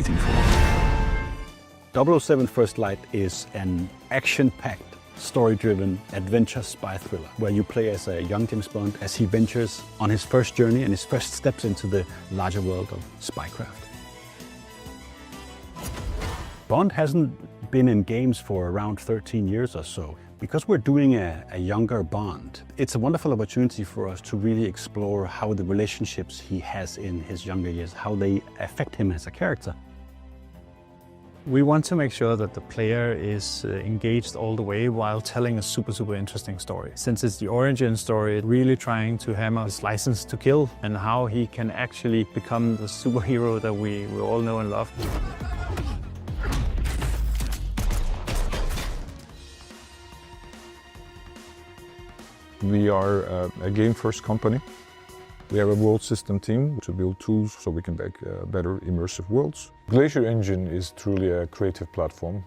waiting for. 007 First Light is an action-packed, story-driven adventure spy thriller where you play as a young James Bond as he ventures on his first journey and his first steps into the larger world of spycraft. Bond hasn't been in games for around 13 years or so. Because we're doing a younger Bond, it's a wonderful opportunity for us to really explore how the relationships he has in his younger years, how they affect him as a character. We want to make sure that the player is engaged all the way while telling a super interesting story. Since it's the origin story, really trying to hammer his license to kill and how he can actually become the superhero that we all know and love. We are a game-first company. We have a world system team to build tools so we can make better immersive worlds. Glacier Engine is truly a creative platform.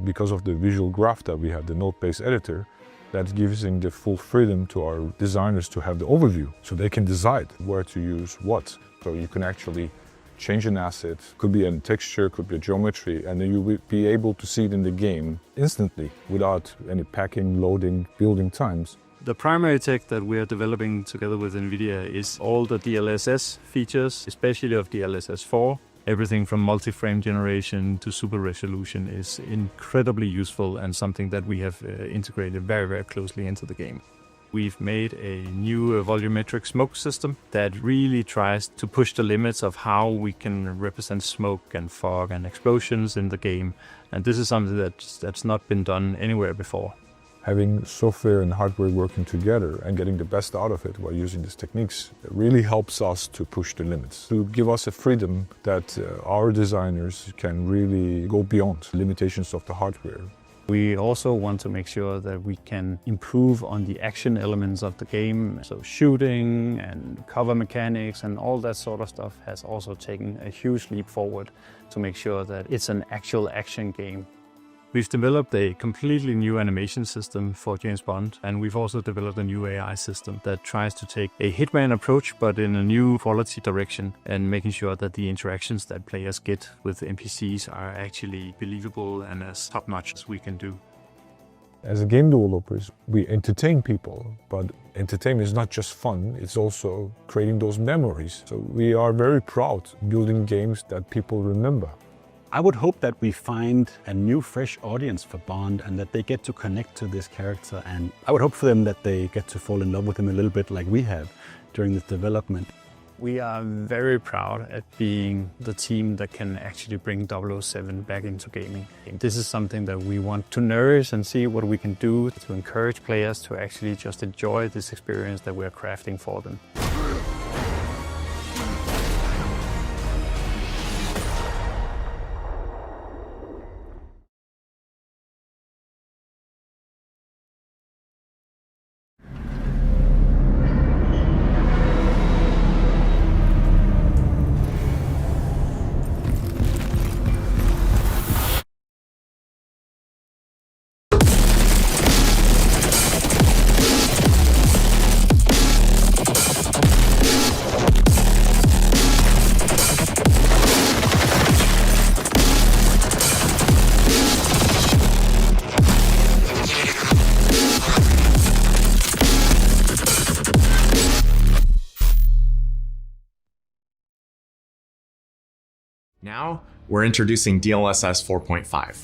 Because of the visual graph that we have, the node-based editor, that gives in the full freedom to our designers to have the overview, so they can decide where to use what. So you can actually change an asset, could be a texture, could be a geometry, and then you will be able to see it in the game instantly without any packing, loading, building times. The primary tech that we are developing together with NVIDIA is all the DLSS features, especially of DLSS 4. Everything from multi-frame generation to super resolution is incredibly useful and something that we have integrated very closely into the game. We've made a new volumetric smoke system that really tries to push the limits of how we can represent smoke and fog and explosions in the game. And this is something that's not been done anywhere before. Having software and hardware working together and getting the best out of it while using these techniques really helps us to push the limits, to give us a freedom that our designers can really go beyond the limitations of the hardware. We also want to make sure that we can improve on the action elements of the game. So shooting and cover mechanics and all that sort of stuff has also taken a huge leap forward to make sure that it's an actual action game. We've developed a completely new animation system for James Bond, and we've also developed a new AI system that tries to take a Hitman approach, but in a new quality direction, and making sure that the interactions that players get with NPCs are actually believable and as top-notch as we can do. As a game developers, we entertain people, but entertainment is not just fun, it's also creating those memories. So we are very proud building games that people remember. I would hope that we find a new, fresh audience for Bond and that they get to connect to this character. And I would hope for them that they get to fall in love with him a little bit like we have during this development. We are very proud at being the team that can actually bring 007 back into gaming. This is something that we want to nourish and see what we can do to encourage players to actually just enjoy this experience that we're crafting for them. Now, we're introducing DLSS 4.5.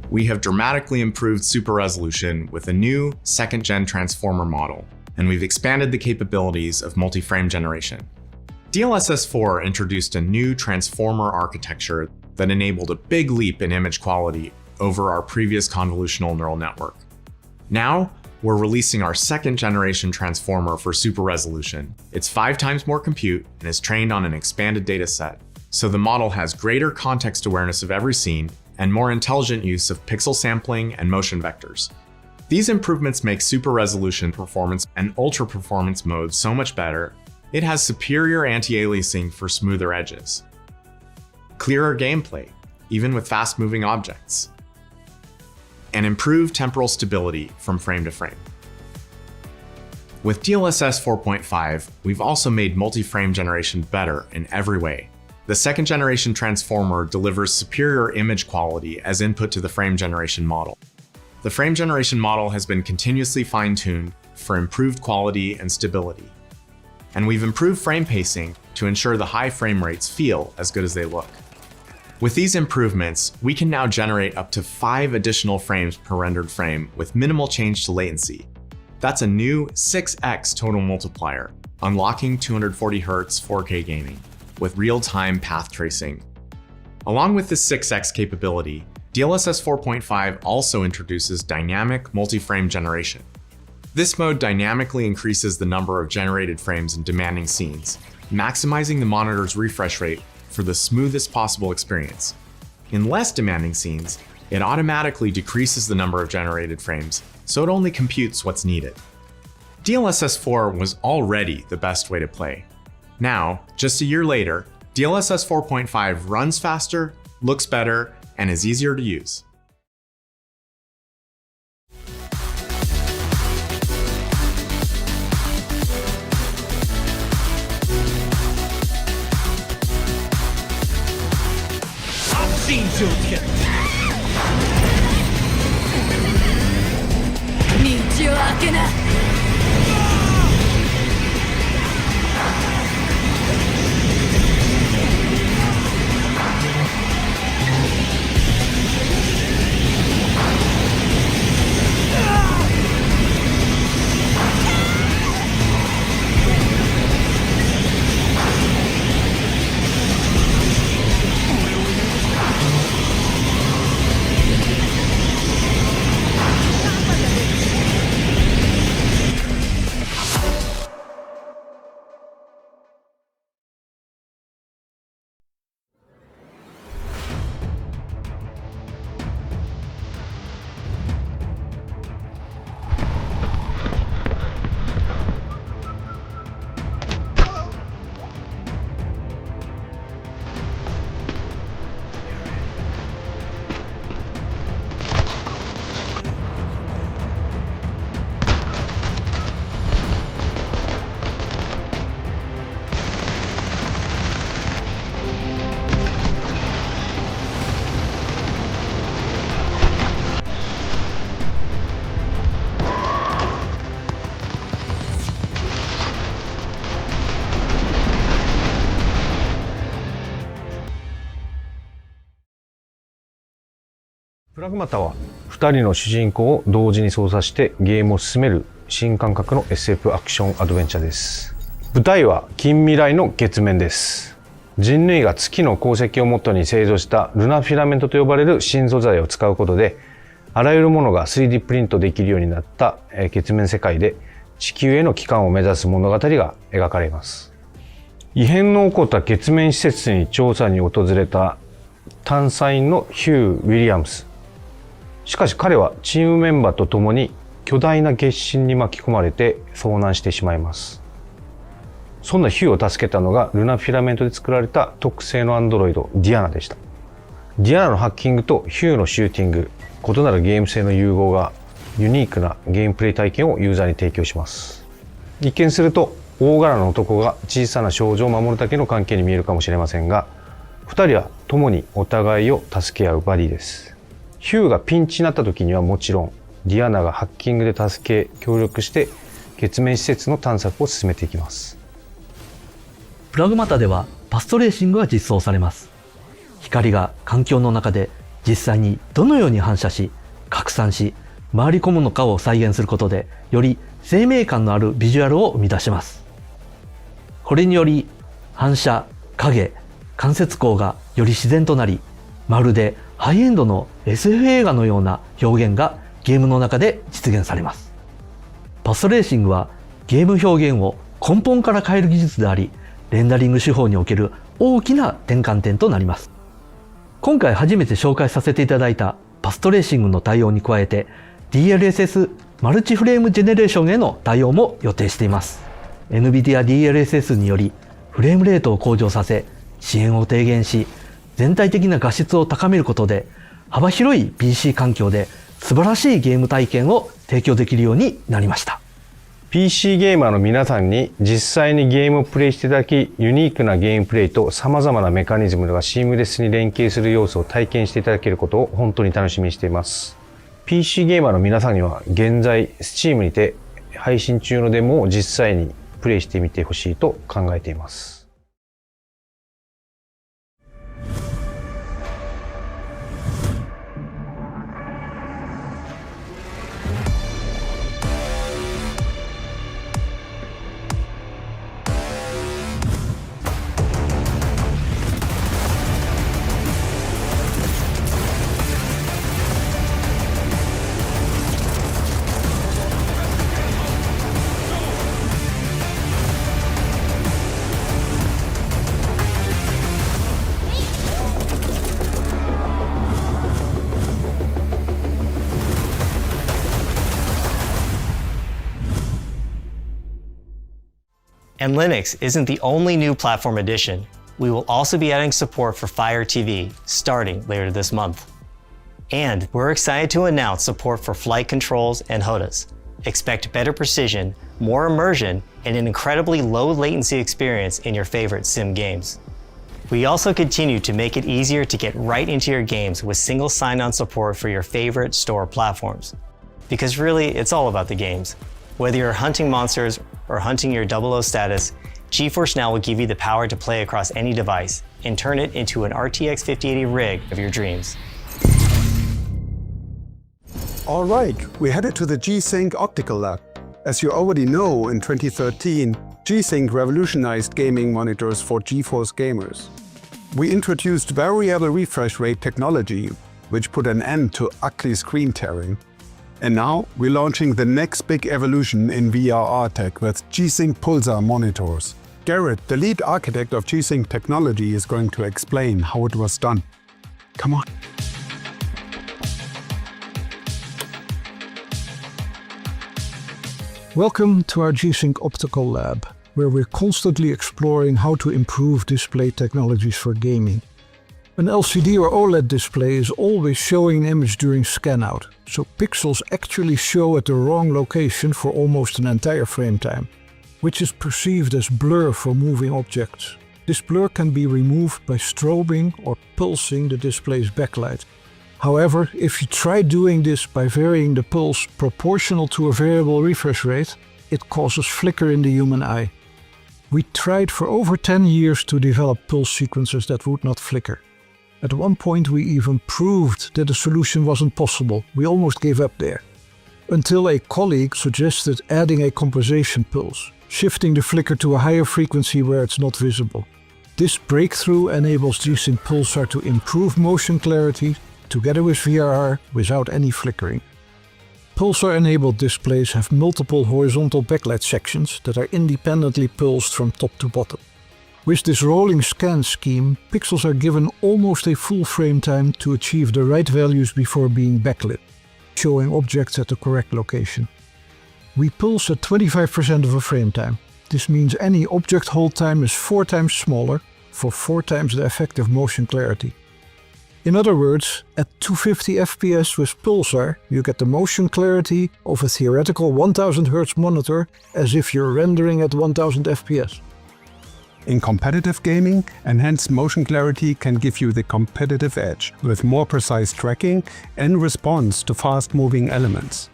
We have dramatically improved super resolution with a new second-gen transformer model, and we've expanded the capabilities of multi-frame generation. DLSS 4 introduced a new transformer architecture that enabled a big leap in image quality over our previous convolutional neural network. Now, we're releasing our second-generation transformer for super resolution. It's 5 times more compute and is trained on an expanded data set. So the model has greater context awareness of every scene and more intelligent use of pixel sampling and motion vectors. These improvements make super resolution performance and ultra performance modes so much better. It has superior anti-aliasing for smoother edges, clearer gameplay, even with fast-moving objects, and improved temporal stability from frame to frame. With DLSS 4.5, we've also made multi-frame generation better in every way. the second generation transformer delivers superior image quality as input to the frame generation model. The frame generation model has been continuously fine-tuned for improved quality and stability. And we've improved frame pacing to ensure the high frame rates feel as good as they look. With these improvements, we can now generate up to 5 additional frames per rendered frame with minimal change to latency. That's a new 6x total multiplier, unlocking 240Hz 4K gaming with real-time path tracing. Along with this 6x capability, DLSS 4.5 also introduces dynamic multi-frame generation. This mode dynamically increases the number of generated frames in demanding scenes, maximizing the monitor's refresh rate for the smoothest possible experience. In less demanding scenes, it automatically decreases the number of generated frames, so it only computes what's needed. DLSS 4 was already the best way to play. Now, just a year later, DLSS 4.5 runs faster, looks better, and is easier to use.プラグマタは2人の主人公を同時に操作してゲームを進める新感覚の SF アクションアドベンチャーです。舞台は近未来の月面です。人類が月の鉱石をもとに製造したルナフィラメントと呼ばれる新素材を使うことで、あらゆるものが 3D プリントできるようになった月面世界で地球への帰還を目指す物語が描かれます。異変の起こった月面施設に調査に訪れた探査員のヒュー・ウィリアムス。しかし彼はチームメンバーと共に巨大な月震に巻き込まれて遭難してしまいます。そんなヒューを助けたのがルナフィラメントで作られた特製のアンドロイドディアナでした。ディアナのハッキングとヒューのシューティング、異なるゲーム性の融合がユニークなゲームプレイ体験をユーザーに提供します。一見すると大柄な男が小さな少女を守るだけの関係に見えるかもしれませんが、2人は共にお互いを助け合うバディです。ヒューがピンチになった時にはもちろん、ディアナがハッキングで助け、協力して月面施設の探索を進めていきます。プラグマタではパストレーシングが実装されます。光が環境の中で実際にどのように反射し、拡散し、回り込むのかを再現することで、より生命感のあるビジュアルを生み出します。これにより、反射、影、間接光がより自然となり、まるでハイエンドの SF 映画のような表現がゲームの中で実現されます。パストレーシングはゲーム表現を根本から変える技術であり、レンダリング手法における大きな転換点となります。今回初めて紹介させていただいたパストレーシングの対応に加えて DLSS マルチフレームジェネレーションへの対応も予定しています。NVIDIA DLSS によりフレームレートを向上させ、遅延を低減し、全体的な画質を高めることで幅広い PC 環境で素晴らしいゲーム体験を提供できるようになりました。PC ゲーマーの皆さんに実際にゲームをプレイしていただき、ユニークなゲームプレイと様々なメカニズムがシームレスに連携する要素を体験していただけることを本当に楽しみにしています。PC ゲーマーの皆さんには現在 Steam にて配信中のデモを実際にプレイしてみてほしいと考えています。And Linux isn't the only new platform addition. We will also be adding support for Fire TV starting later this month. And we're excited to announce support for flight controls and HOTAs. Expect better precision, more immersion, and an incredibly low latency experience in your favorite sim games. We also continue to make it easier to get right into your games with single sign-on support for your favorite store platforms. Because really, it's all about the games. Whether you're hunting monsters or hunting your 00 status, GeForce Now will give you the power to play across any device and turn it into an RTX 5080 rig of your dreams. All right, we're headed to the G-Sync Optical Lab. As you already know, in 2013, G-Sync revolutionized gaming monitors for GeForce gamers. We introduced variable refresh rate technology, which put an end to ugly screen tearing. And now we're launching the next big evolution in VRR tech with G-Sync Pulsar monitors. Garrett, the lead architect of G-Sync technology, is going to explain how it was done. Come on. Welcome to our G-Sync Optical Lab, where we're constantly exploring how to improve display technologies for gaming. An LCD or OLED display is always showing an image during scan-out, so pixels actually show at the wrong location for almost an entire frame time, which is perceived as blur for moving objects. This blur can be removed by strobing or pulsing the display's backlight. However, if you try doing this by varying the pulse proportional to a variable refresh rate, it causes flicker in the human eye. We tried for over 10 years to develop pulse sequences that would not flicker. At one point we even proved that the solution wasn't possible. We almost gave up there. Until a colleague suggested adding a compensation pulse, shifting the flicker to a higher frequency where it's not visible. This breakthrough enables G-Sync Pulsar to improve motion clarity together with VRR without any flickering. Pulsar-enabled displays have multiple horizontal backlight sections that are independently pulsed from top to bottom. With this rolling scan scheme, pixels are given almost a full frame time to achieve the right values before being backlit, showing objects at the correct location. We pulse at 25% of a frame time. This means any object hold time is 4 times smaller for 4 times the effective motion clarity. In other words, at 250 FPS with Pulsar, you get the motion clarity of a theoretical 1000 Hz monitor as if you're rendering at 1000 FPS. In competitive gaming, enhanced motion clarity can give you the competitive edge with more precise tracking and response to fast-moving elements.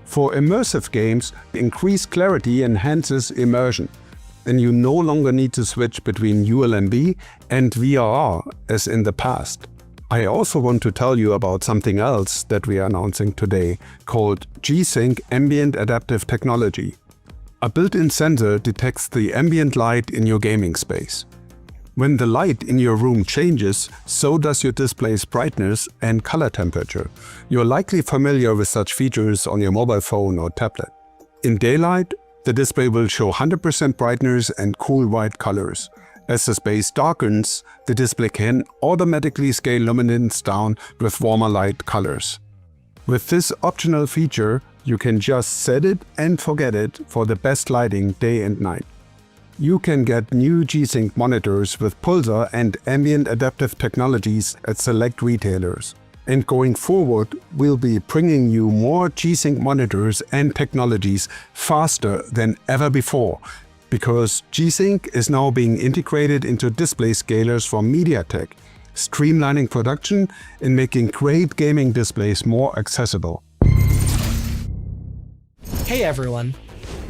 For immersive games, increased clarity enhances immersion, and you no longer need to switch between ULMB and VRR as in the past. I also want to tell you about something else that we are announcing today called G-Sync Ambient Adaptive Technology. A built-in sensor detects the ambient light in your gaming space. When the light in your room changes, so does your display's brightness and color temperature. You're likely familiar with such features on your mobile phone or tablet. In daylight, the display will show 100% brightness and cool white colors. As the space darkens, the display can automatically scale luminance down with warmer light colors. With this optional feature, you can just set it and forget it for the best lighting day and night. You can get new G-Sync monitors with Pulsar and ambient adaptive technologies at select retailers. And going forward, we'll be bringing you more G-Sync monitors and technologies faster than ever before, because G-Sync is now being integrated into display scalers from MediaTek, streamlining production and making great gaming displays more accessible. Hey everyone!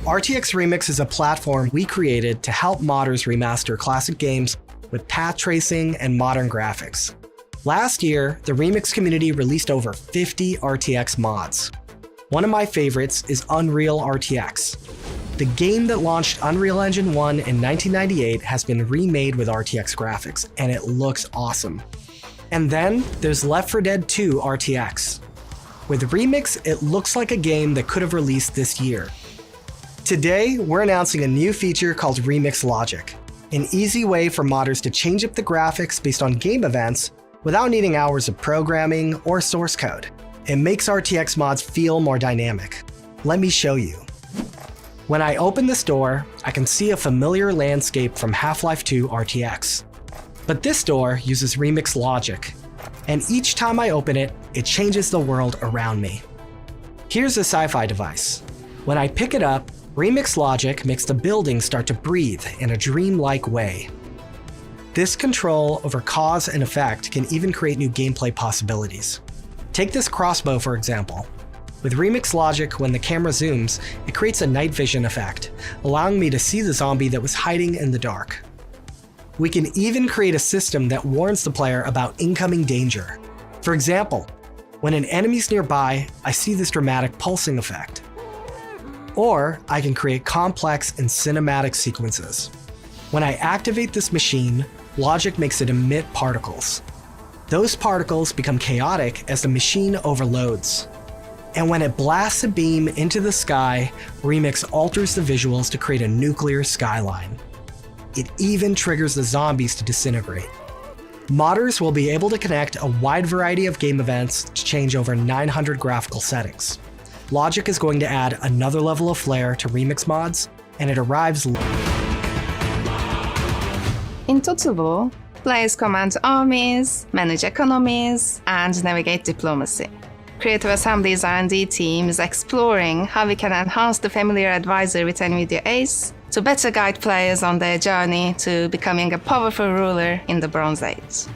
RTX Remix is a platform we created to help modders remaster classic games with path tracing and modern graphics. Last year, the Remix community released over 50 RTX mods. One of my favorites is Unreal RTX. The game that launched Unreal Engine 1 in 1998 has been remade with RTX graphics, and it looks awesome. And then there's Left 4 Dead 2 RTX. With Remix, it looks like a game that could have released this year. Today, we're announcing a new feature called Remix Logic, an easy way for modders to change up the graphics based on game events without needing hours of programming or source code. It makes RTX mods feel more dynamic. Let me show you. When I open this door, I can see a familiar landscape from Half-Life 2 RTX. But this door uses Remix Logic, and each time I open it, it changes the world around me. Here's a sci-fi device. When I pick it up, Remix Logic makes the building start to breathe in a dreamlike way. This control over cause and effect can even create new gameplay possibilities. Take this crossbow for example. With Remix Logic, when the camera zooms, it creates a night vision effect, allowing me to see the zombie that was hiding in the dark. We can even create a system that warns the player about incoming danger. For example, when an enemy's nearby, I see this dramatic pulsing effect. Or I can create complex and cinematic sequences. When I activate this machine, Logic makes it emit particles. Those particles become chaotic as the machine overloads. And when it blasts a beam into the sky, Remix alters the visuals to create a nuclear skyline. It even triggers the zombies to disintegrate. Modders will be able to connect a wide variety of game events to change over 900 graphical settings. Logic is going to add another level of flair to Remix mods, and it arrives. In Total War, players command armies, manage economies, and navigate diplomacy. Creative Assembly's R&D team is exploring how we can enhance the familiar advisor with NVIDIA Ace to better guide players on their journey to becoming a powerful ruler in the Bronze Age.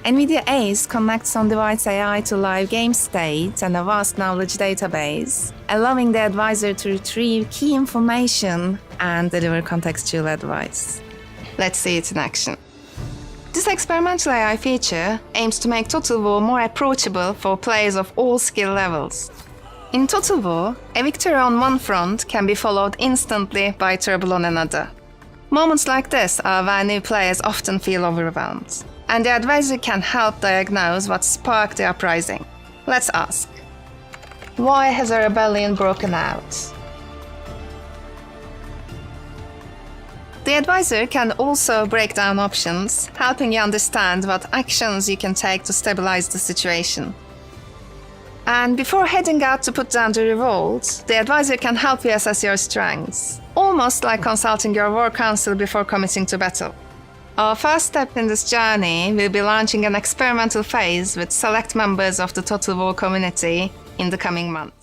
NVIDIA Ace connects on-device AI to live game state and a vast knowledge database, allowing the advisor to retrieve key information and deliver contextual advice. Let's see it in action. This experimental AI feature aims to make Total War more approachable for players of all skill levels. In Total War, a victory on one front can be followed instantly by trouble on another. Moments like this are where new players often feel overwhelmed, and the advisor can help diagnose what sparked the uprising. Let's ask, why has a rebellion broken out? The advisor can also break down options, helping you understand what actions you can take to stabilize the situation. And before heading out to put down the revolt, the advisor can help you assess your strengths, almost like consulting your war council before committing to battle. Our first step in this journey will be launching an experimental phase with select members of the Total War community in the coming months.